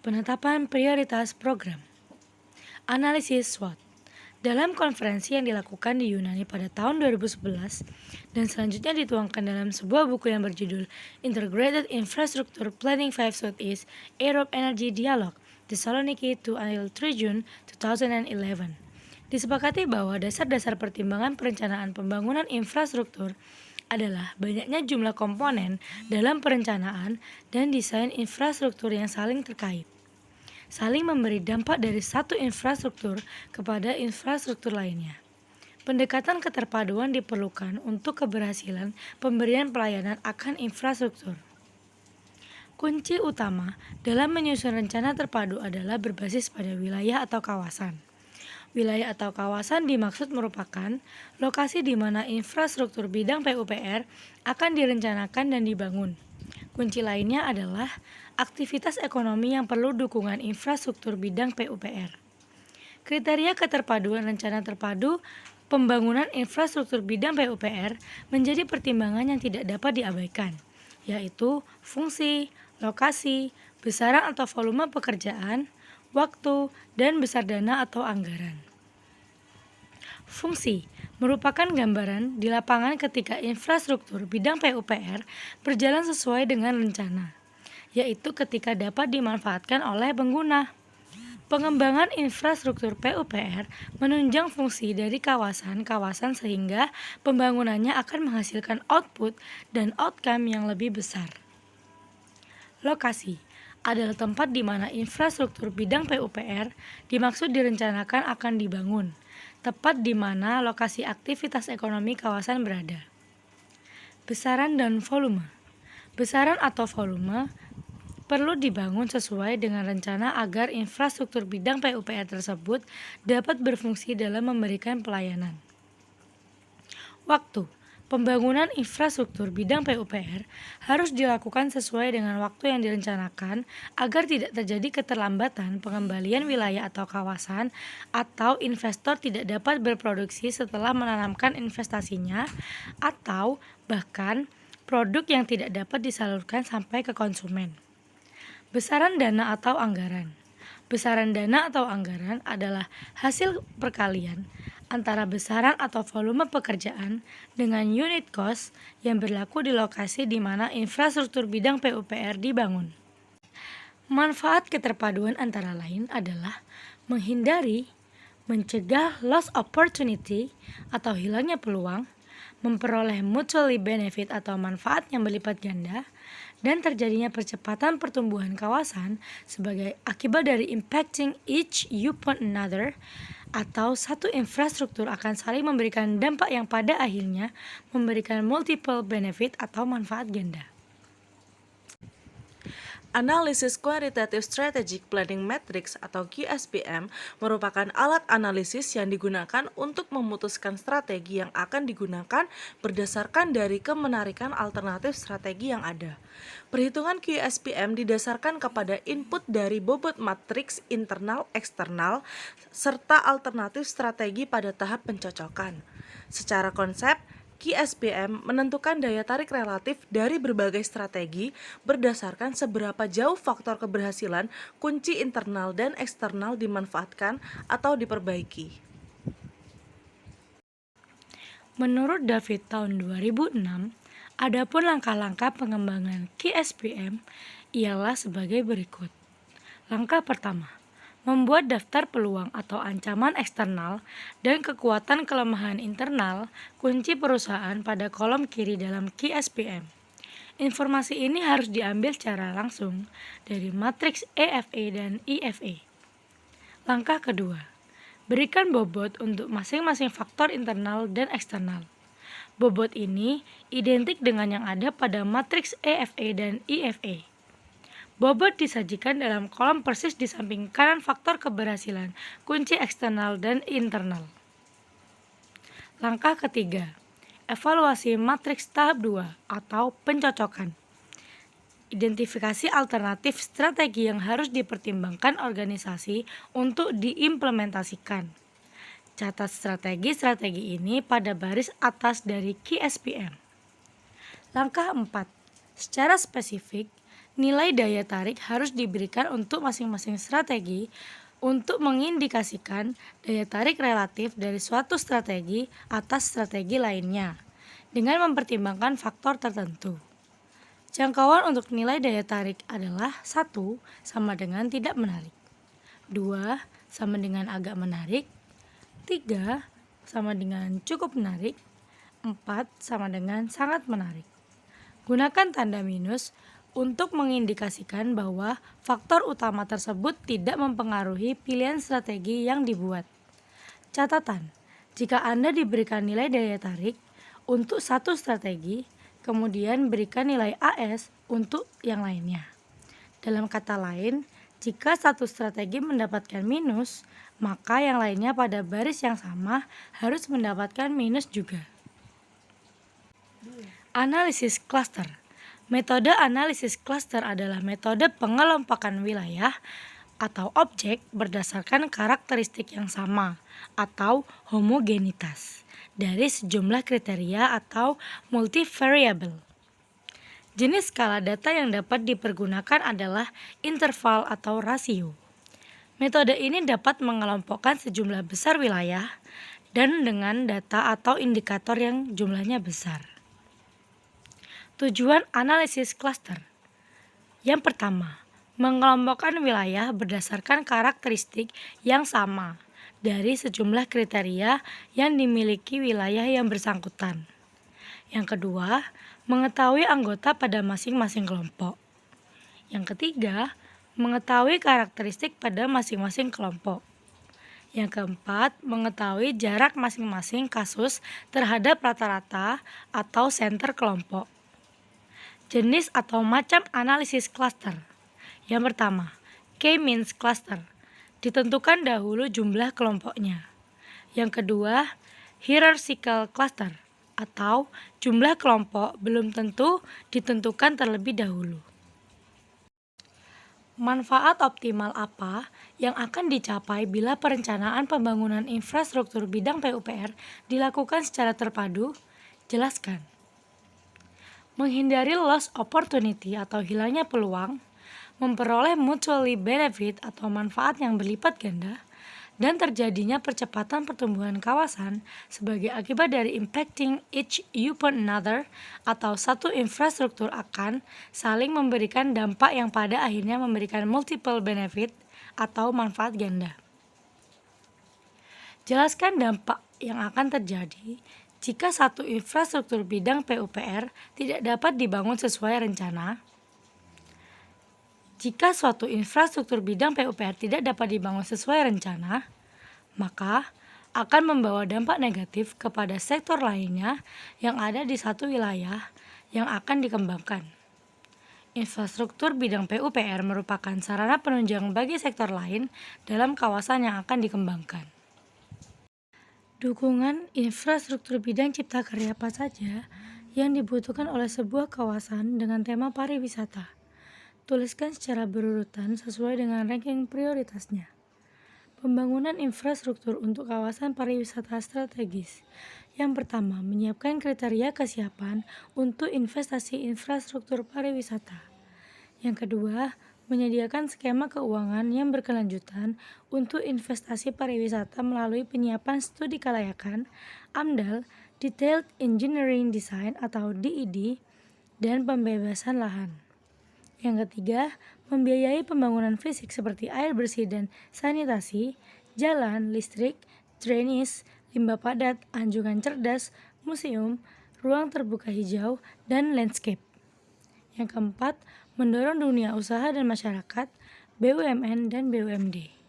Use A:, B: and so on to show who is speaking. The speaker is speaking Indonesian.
A: Penetapan prioritas program. Analisis SWOT. Dalam konferensi yang dilakukan di Yunani pada tahun 2011 dan selanjutnya dituangkan dalam sebuah buku yang berjudul Integrated Infrastructure Planning 5 Southeast Europe Energy Dialogue, Thessaloniki 2-3 June 2011. Disepakati bahwa dasar-dasar pertimbangan perencanaan pembangunan infrastruktur adalah banyaknya jumlah komponen dalam perencanaan dan desain infrastruktur yang saling terkait, saling memberi dampak dari satu infrastruktur kepada infrastruktur lainnya. Pendekatan keterpaduan diperlukan untuk keberhasilan pemberian pelayanan akan infrastruktur. Kunci utama dalam menyusun rencana terpadu adalah berbasis pada wilayah atau kawasan. Wilayah atau kawasan dimaksud merupakan lokasi di mana infrastruktur bidang PUPR akan direncanakan dan dibangun. Kunci lainnya adalah aktivitas ekonomi yang perlu dukungan infrastruktur bidang PUPR. Kriteria keterpaduan rencana terpadu pembangunan infrastruktur bidang PUPR menjadi pertimbangan yang tidak dapat diabaikan, yaitu fungsi, lokasi, besaran atau volume pekerjaan, waktu, dan besar dana atau anggaran. Fungsi merupakan gambaran di lapangan ketika infrastruktur bidang PUPR berjalan sesuai dengan rencana, yaitu ketika dapat dimanfaatkan oleh pengguna. Pengembangan infrastruktur PUPR menunjang fungsi dari kawasan-kawasan sehingga pembangunannya akan menghasilkan output dan outcome yang lebih besar. Lokasi adalah tempat di mana infrastruktur bidang PUPR dimaksud direncanakan akan dibangun, tepat di mana lokasi aktivitas ekonomi kawasan berada. Besaran dan volume. Besaran atau volume perlu dibangun sesuai dengan rencana agar infrastruktur bidang PUPR tersebut dapat berfungsi dalam memberikan pelayanan. Waktu. Pembangunan infrastruktur bidang PUPR harus dilakukan sesuai dengan waktu yang direncanakan agar tidak terjadi keterlambatan pengembalian wilayah atau kawasan atau investor tidak dapat berproduksi setelah menanamkan investasinya atau bahkan produk yang tidak dapat disalurkan sampai ke konsumen. Besaran dana atau anggaran. Besaran dana atau anggaran adalah hasil perkalian antara besaran atau volume pekerjaan dengan unit cost yang berlaku di lokasi di mana infrastruktur bidang PUPR dibangun. Manfaat keterpaduan antara lain adalah menghindari, mencegah loss opportunity atau hilangnya peluang, memperoleh mutually benefit atau manfaat yang berlipat ganda, dan terjadinya percepatan pertumbuhan kawasan sebagai akibat dari impacting each upon another, atau satu infrastruktur akan saling memberikan dampak yang pada akhirnya memberikan multiple benefit atau manfaat ganda.
B: Analisis Quantitative Strategic Planning Matrix atau QSPM merupakan alat analisis yang digunakan untuk memutuskan strategi yang akan digunakan berdasarkan dari kemenarikan alternatif strategi yang ada. Perhitungan QSPM didasarkan kepada input dari bobot matriks internal eksternal serta alternatif strategi pada tahap pencocokan. Secara konsep, QSPM menentukan daya tarik relatif dari berbagai strategi berdasarkan seberapa jauh faktor keberhasilan kunci internal dan eksternal dimanfaatkan atau diperbaiki.
A: Menurut David tahun 2006, adapun langkah-langkah pengembangan QSPM ialah sebagai berikut. Langkah pertama, membuat daftar peluang atau ancaman eksternal dan kekuatan kelemahan internal kunci perusahaan pada kolom kiri dalam QSPM. Informasi ini harus diambil secara langsung dari matriks EFA dan IFA. Langkah kedua, berikan bobot untuk masing-masing faktor internal dan eksternal. Bobot ini identik dengan yang ada pada matriks EFA dan IFA. Bobot disajikan dalam kolom persis di samping kanan faktor keberhasilan kunci eksternal dan internal. Langkah ketiga, evaluasi matriks tahap 2 atau pencocokan. Identifikasi alternatif strategi yang harus dipertimbangkan organisasi untuk diimplementasikan. Catat strategi-strategi ini pada baris atas dari QSPM. Langkah 4, secara spesifik, nilai daya tarik harus diberikan untuk masing-masing strategi untuk mengindikasikan daya tarik relatif dari suatu strategi atas strategi lainnya dengan mempertimbangkan faktor tertentu. Jangkauan untuk nilai daya tarik adalah 1 sama dengan tidak menarik, 2 sama dengan agak menarik, 3 sama dengan cukup menarik, 4 sama dengan sangat menarik. Gunakan tanda minus untuk mengindikasikan bahwa faktor utama tersebut tidak mempengaruhi pilihan strategi yang dibuat. Catatan, jika Anda diberikan nilai daya tarik untuk satu strategi, kemudian berikan nilai AS untuk yang lainnya. Dalam kata lain, jika satu strategi mendapatkan minus, maka yang lainnya pada baris yang sama harus mendapatkan minus juga. Analisis cluster. Metode analisis cluster adalah metode pengelompokan wilayah atau objek berdasarkan karakteristik yang sama atau homogenitas dari sejumlah kriteria atau multivariable. Jenis skala data yang dapat dipergunakan adalah interval atau rasio. Metode ini dapat mengelompokkan sejumlah besar wilayah dan dengan data atau indikator yang jumlahnya besar. Tujuan analisis cluster. Yang pertama, mengelompokkan wilayah berdasarkan karakteristik yang sama dari sejumlah kriteria yang dimiliki wilayah yang bersangkutan. Yang kedua, mengetahui anggota pada masing-masing kelompok. Yang ketiga, mengetahui karakteristik pada masing-masing kelompok. Yang keempat, mengetahui jarak masing-masing kasus terhadap rata-rata atau senter kelompok. Jenis atau macam analisis cluster. Yang pertama, K-means cluster. Ditentukan dahulu jumlah kelompoknya. Yang kedua, hierarchical cluster atau jumlah kelompok belum tentu ditentukan terlebih dahulu. Manfaat optimal apa yang akan dicapai bila perencanaan pembangunan infrastruktur bidang PUPR dilakukan secara terpadu? Jelaskan. Menghindari lost opportunity atau hilangnya peluang, memperoleh mutually benefit atau manfaat yang berlipat ganda, dan terjadinya percepatan pertumbuhan kawasan sebagai akibat dari impacting each upon another atau satu infrastruktur akan saling memberikan dampak yang pada akhirnya memberikan multiple benefit atau manfaat ganda. Jelaskan dampak yang akan terjadi jika satu infrastruktur bidang PUPR tidak dapat dibangun sesuai rencana. Jika suatu infrastruktur bidang PUPR tidak dapat dibangun sesuai rencana, maka akan membawa dampak negatif kepada sektor lainnya yang ada di satu wilayah yang akan dikembangkan. Infrastruktur bidang PUPR merupakan sarana penunjang bagi sektor lain dalam kawasan yang akan dikembangkan. Dukungan infrastruktur bidang cipta karya apa saja yang dibutuhkan oleh sebuah kawasan dengan tema pariwisata. Tuliskan secara berurutan sesuai dengan ranking prioritasnya. Pembangunan infrastruktur untuk kawasan pariwisata strategis. Yang pertama, menyiapkan kriteria kesiapan untuk investasi infrastruktur pariwisata. Yang kedua, menyediakan skema keuangan yang berkelanjutan untuk investasi pariwisata melalui penyiapan studi kelayakan, AMDAL, Detailed Engineering Design atau DED, dan pembebasan lahan. Yang ketiga, membiayai pembangunan fisik seperti air bersih dan sanitasi, jalan, listrik, drainase, limbah padat, anjungan cerdas, museum, ruang terbuka hijau, dan landscape. Yang keempat, mendorong dunia usaha dan masyarakat, BUMN dan BUMD.